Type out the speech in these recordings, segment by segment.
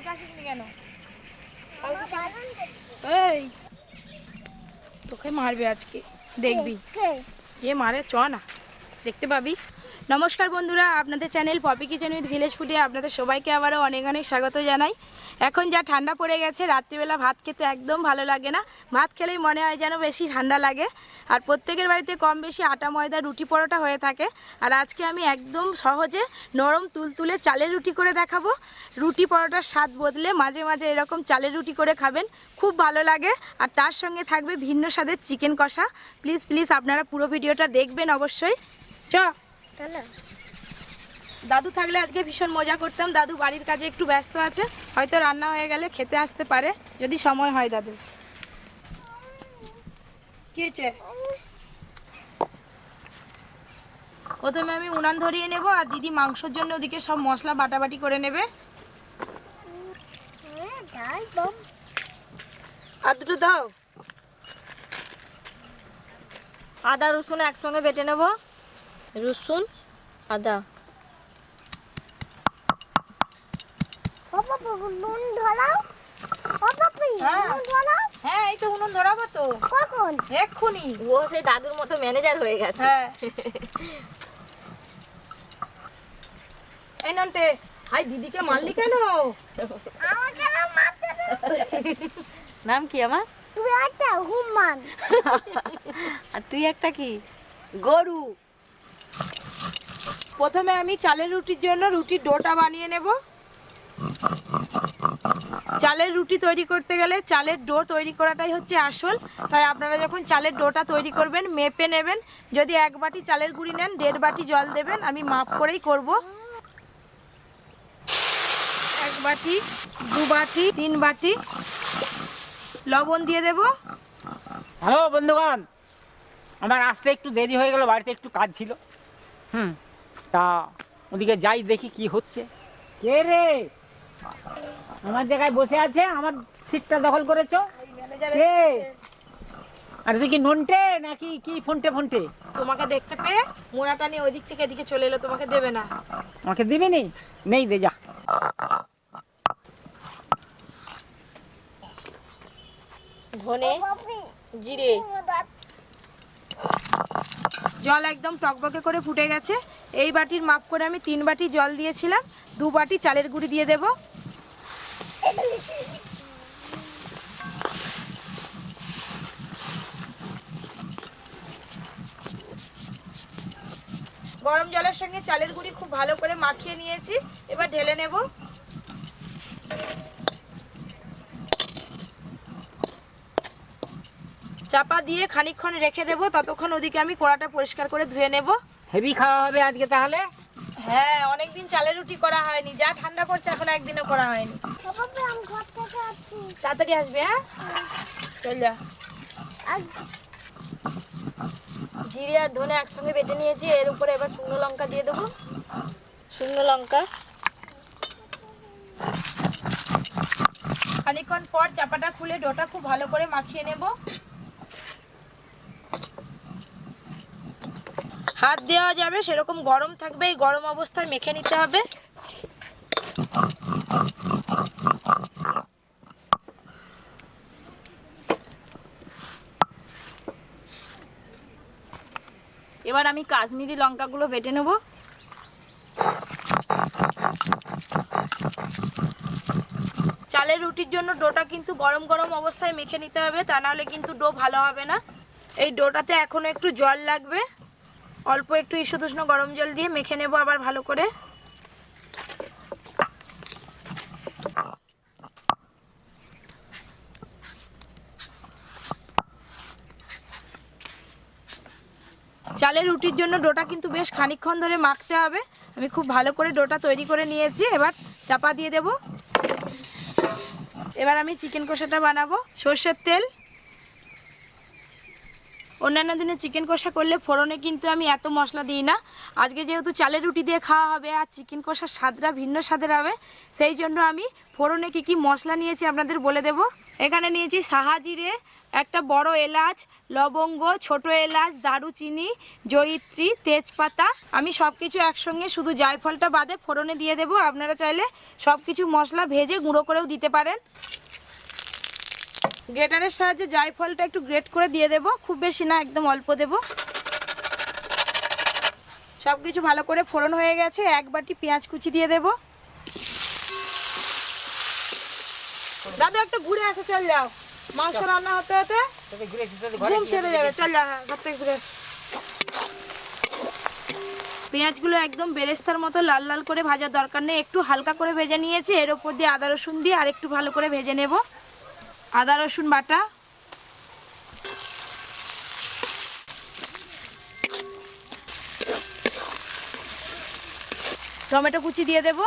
কালকে আসিসনি কেন? এই তোকে মারবে আজকে, দেখবি কে মারে, চ না দেখতে পাবি। নমস্কার বন্ধুরা, আপনাদের channel Popy kitchen with village ফুডে আপনাদের সবাইকে আবারও অনেক অনেক স্বাগত জানাই। এখন যা ঠান্ডা পড়ে গেছে, রাত্রিবেলা ভাত খেতে একদম ভালো লাগে না। ভাত খেলেই মনে হয় যেন বেশি ঠান্ডা লাগে। আর প্রত্যেকের বাড়িতে কম বেশি আটা ময়দা রুটি পরোটা হয়ে থাকে। আর আজকে আমি একদম সহজে নরম তুলতুলে চালের রুটি করে দেখাবো। রুটি পরোটার স্বাদ বদলে মাঝে মাঝে এরকম চালের রুটি করে খাবেন, খুব ভালো লাগে। আর তার সঙ্গে থাকবে ভিন্ন স্বাদের চিকেন কষা। প্লিজ প্লিজ আপনারা পুরো ভিডিওটা দেখবেন অবশ্যই। চ দাদু থাকলে আজকে ভীষণ মজা করতাম। দাদু বাড়ির কাজে একটু ব্যস্ত আছে, হয়তো রান্না হয়ে গেলে খেতে আসতে পারে যদি সময় হয়। দাদু কি হয়েছে? প্রথমে আমি উনান ধরিয়ে নেব, আর দিদি মাংসর জন্য ওদিকে সব মশলা বাটাবাটি করে নেবে। আর দুটো দাও। আদা রসুন একসঙ্গে বেটে নেব। রসুন আদা। হ্যাঁ এই তো উনুন ধরাবো তো এক্ষুনি। ও সেই দাদুর মতো ম্যানেজার হয়ে গেছে। হ্যাঁ এই নন্টে, হাই দিদিকে মারলি কেন? নাম কি আমার? আর তুই একটা কি? গরু। প্রথমে আমি চালের রুটির জন্য রুটির ডোটা বানিয়ে নেব। চালের রুটি তৈরি করতে গেলে চালের ডো তৈরি করাটাই হচ্ছে আসল। তাই আপনারা যখন চালের ডোটা তৈরি করবেন মেপে নেবেন। যদি 1 বাটি চালের গুঁড়ি নেন 1.5 বাটি জল দেবেন। আমি মাপ করেই করব। 1 বাটি, 2 বাটি, 3 বাটি লবণ দিয়ে দেব। হ্যালো বন্ধুগণ, আমার আসতে একটু দেরি হয়ে গেল, বাড়িতে একটু কাজ ছিল। তা ওদিকে যাই দেখি কি হচ্ছে। কে রে আমার জায়গায় বসে আছে, আমার সিটটা দখল করেছো? কে? আর তুই কি নন্টে নাকি কি ফোনটে ফোনটে? তোমাকে দেখতে পেয়ে মোড়াটা নিয়ে ওইদিক থেকে এদিকে চলে এলো, তোমাকে দেবে না। আমাকে দিবি নি? নেই, দে যা। ধনে জিরে। জল একদম টকবকে করে ফুটে গেছে। এই বাটির মাপ করে আমি 3 বাটি জল দিয়েছিলাম। 2 বাটি চালের গুঁড়ি দিয়ে দেব। গরম জলের সঙ্গে চালের গুঁড়ি খুব ভালো করে মাখিয়ে নিয়েছি, এবার ঢেলে নেব। চাপা দিয়ে খানিকক্ষণ রেখে দেব, ততক্ষণ ওদিকে আমি কড়াটা পরিষ্কার করে ধুয়ে নেব। হেভি খাওয়া হবে আজকে তাহলে। হ্যাঁ অনেকদিন চালের রুটি করা হয়নি, যা ঠান্ডা পড়ছে এখন একদিনও করা হয়নি। তাড়াতাড়ি আসবে। হ্যাঁ চল যা। জিরে আর ধনে একসঙ্গে বেটে নিয়েছি। এর উপরে এবার শুকনো লঙ্কা দিয়ে দেবো। শুকনো লঙ্কা। খানিকক্ষণ পর চাপাটা খুলে ডোটা খুব ভালো করে মাখিয়ে নেব। হাত দেওয়া যাবে সেরকম গরম থাকবে, এই গরম অবস্থায় মেখে নিতে হবে। এবার আমি কাশ্মীরি লঙ্কাগুলো বেটে নেব। চালের রুটির জন্য ডোটা কিন্তু গরম গরম অবস্থায় মেখে নিতে হবে, তা নাহলে কিন্তু ডো ভালো হবে না। এই ডোটাতে এখনো একটু জল লাগবে, অল্প একটু ঈষদুষ্ণ গরম জল দিয়ে মেখে নেব আবার ভালো করে। চালের রুটির জন্য ডোটা কিন্তু বেশ খানিকক্ষণ ধরে মাখতে হবে। আমি খুব ভালো করে ডোটা তৈরি করে নিয়েছি, এবার চাপা দিয়ে দেব। এবার আমি চিকেন কষাটা বানাবো। সর্ষের তেল। অন্যান্য দিনে চিকেন কষা করলে ফোড়নে কিন্তু আমি এত মশলা দিই না। আজকে যেহেতু চালের রুটি দিয়ে খাওয়া হবে আর চিকেন কষার স্বাদটা ভিন্ন স্বাদের হবে, সেই জন্য আমি ফোড়নে কী কী মশলা নিয়েছি আপনাদের বলে দেব। এখানে নিয়েছি সাহা জিরে, একটা বড় এলাচ, লবঙ্গ, ছোট এলাচ, দারুচিনি, জয়িত্রী, তেজপাতা। আমি সব কিছু একসঙ্গে শুধু জায়ফলটা বাদে ফোড়নে দিয়ে দেবো। আপনারা চাইলে সব কিছু মশলা ভেজে গুঁড়ো করেও দিতে পারেন। গ্রেটারের সাহায্যে জায়ফলটা একটু গ্রেট করে দিয়ে দেবো, খুব বেশি না, একদম অল্প দেবো। সব কিছু ভালো করে ফোড়ন হয়ে গেছে, এক বাটি পেঁয়াজ কুচি দিয়ে দেবো। দাদা একটু ঘুরে আসে, চল যাও, মাংস রান্না হতে হতে ঘুম ছেড়ে যাবে। চল যা, ঘর থেকে ঘুরে আস। পেঁয়াজগুলো একদম বেরেস্তার মতো লাল লাল করে ভাজার দরকার নেই, একটু হালকা করে ভেজে নিয়েছি। এর ওপর দিয়ে আদা রসুন দিয়ে আর একটু ভালো করে ভেজে নেব। আদা রসুন বাটা, টমেটো কুচি দিয়ে দেব,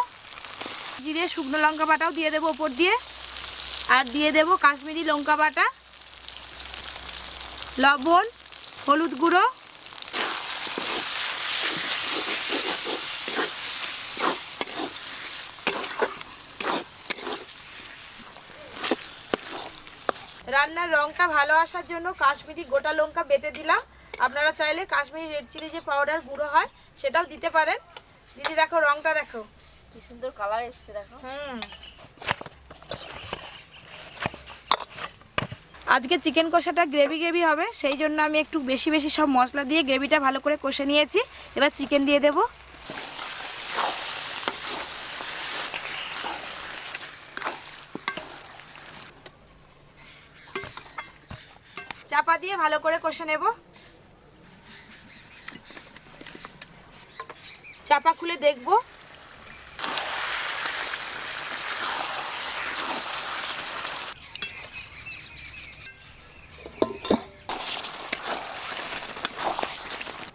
জিরে শুকনো লঙ্কা বাটাও দিয়ে দেবো ওপর দিয়ে, আর দিয়ে দেব কাশ্মীরি লঙ্কা বাটা, লবণ, হলুদ গুঁড়ো, রান্নার রঙটা ভালো আসার জন্য কাশ্মীরি গোটা লঙ্কা বেটে দিলাম। আপনারা চাইলে কাশ্মীরি রেড চিলি যে পাউডার গুঁড়ো হয় সেটাও দিতে পারেন। দিদি দেখো রঙটা দেখো কি সুন্দর কালার এসছে, দেখো। আজকে চিকেন কষাটা গ্রেভি গ্রেভি হবে, সেই জন্য আমি একটু বেশি বেশি সব মশলা দিয়ে গ্রেভিটা ভালো করে কষে নিয়েছি। এবার চিকেন দিয়ে দেব। চাপা দিয়ে ভালো করে কষে নেব। চাপা খুলে দেখব।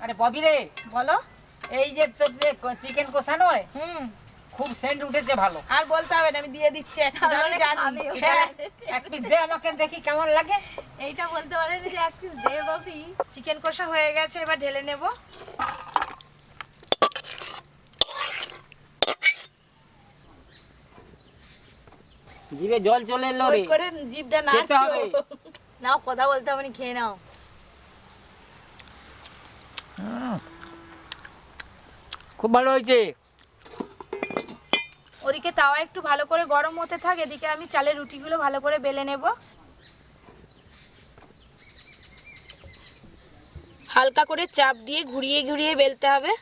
আরে ববি রে, বলো। এই যে তোর যে চিকেন কষা নয়, খুব সেন্ট উঠেছে ভালো। আর বলতে হবে না, আমি দিয়ে দিচ্ছি একটা, আমি জানি। হ্যাঁ, এক পিস দে আমাকে, দেখি কেমন লাগে। এইটা বলতে পারেন যে এক পিস দে বাপি। চিকেন কষা হয়ে গেছে, এবার ঢেলে নেব। জিভে জল চলে এলো রে, ওই করে জিভটা খেতে হবে। নাড়ছো। নাও, কথা বলতে হবে না, খেয়ে নাও। খুব ভালো হয়েছে। ওদিকে তাওয়া একটু ভালো করে গরম হতে থাক, এদিকে আমি চালের রুটিগুলো ভালো করে বেলে নেব। হালকা করে চাপ দিয়ে ঘুরিয়ে ঘুরিয়ে বেলতে হবে।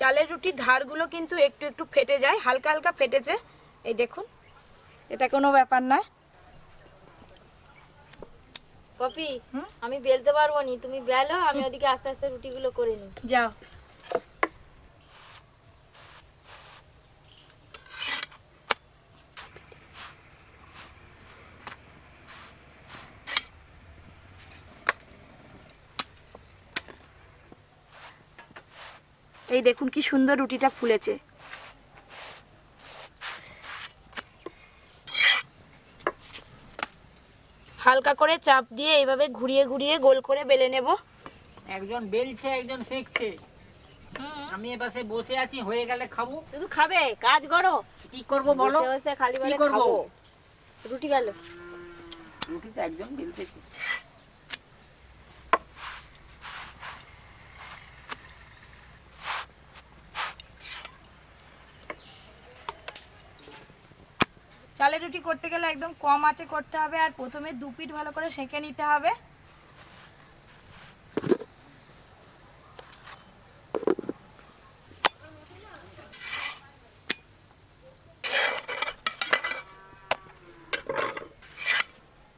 চালের রুটির ধারগুলো কিন্তু একটু একটু ফেটে যায়, হালকা হালকা ফেটেছে, এই দেখুন, এটা কোনো ব্যাপার নয়। পপি, আমি বেলতে পারবো নি, তুমি বেলো, আমি ওদিকে আস্তে আস্তে রুটিগুলো করে নিই। যাও। এই দেখুন কি সুন্দর রুটিটা ফুলেছে। হালকা করে চাপ দিয়ে এইভাবে ঘুরিয়ে ঘুরিয়ে গোল করে বেলে নেব। একজন বেলছে, একজন সেঁকছে, আমি এপাশে বসে আছি, হয়ে গেলে খাবো। শুধু খাবে, কাজ করো। কি করবো বলো? বসে বসে খালি কি বলে করবো? খাবো। রুটি গেল। রুটি তো একজন বেলতেছে। চালের রুটি করতে গেলে একদম কম আঁচে করতে হবে, আর প্রথমে দু পিঠ ভালো করে সেঁকে নিতে হবে।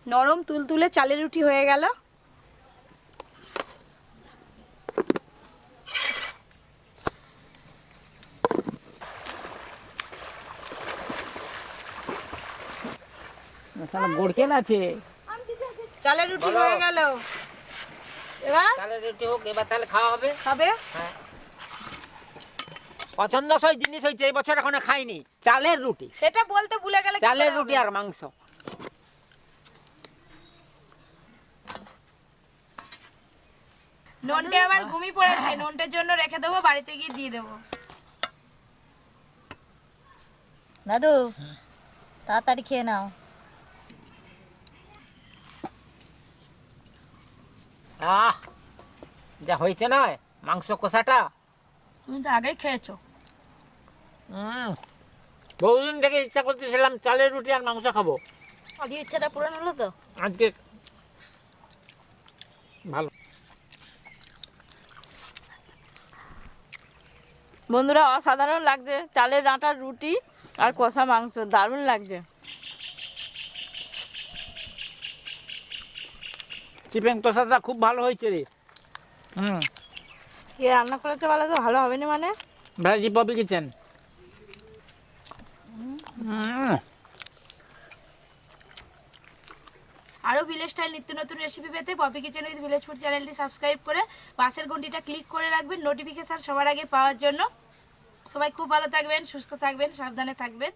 নরম তুলতুলে চালের রুটি হয়ে গেল। গোড়কেল আছে। চালের রুটি হয়ে গেল। এবার চালের রুটি হোক, এবার তাহলে খাওয়া হবে। খাবে? হ্যাঁ, পছন্দসই জিনিস হয়েছে, এই বছর এখনো খাইনি। চালের রুটি, সেটা বলতে ভুলে গেলে কি চালের করে রুটি হবে? আর মাংস। নন্টে আবার ঘুমিয়ে পড়েছে, নন্টের জন্য রেখে দেবো, বাড়িতে গিয়ে দিয়ে দেবো। দাদু, তাড়াতাড়ি খেয়ে নাও। আহ, যা হয়েছে নয় মাংস কষাটা। তুমি তো আগেই খেয়েছো। বহুদিন থেকে ইচ্ছা করতেছিলাম চালের রুটি আর মাংস খাবো। আজকে ইচ্ছাটা পূরণ হলো তো। আজকে ভালো। বন্ধুরা অসাধারণ লাগছে, চালের আটার রুটি আর কষা মাংস দারুণ লাগছে। চিকেন কষাটা খুব ভালো হয়েছে রে। কে রান্না করেছে বলো তো, ভালো হবে না মানে? Veggie poppy kitchen. আরও ভিলেজ স্টাইল নিত্য নতুন রেসিপি পেতে poppy kitchen with village food চ্যানেলটি সাবস্ক্রাইব করে পাশের ঘন্টিটা ক্লিক করে রাখবেন নোটিফিকেশান সবার আগে পাওয়ার জন্য। সবাই খুব ভালো থাকবেন, সুস্থ থাকবেন, সাবধানে থাকবেন।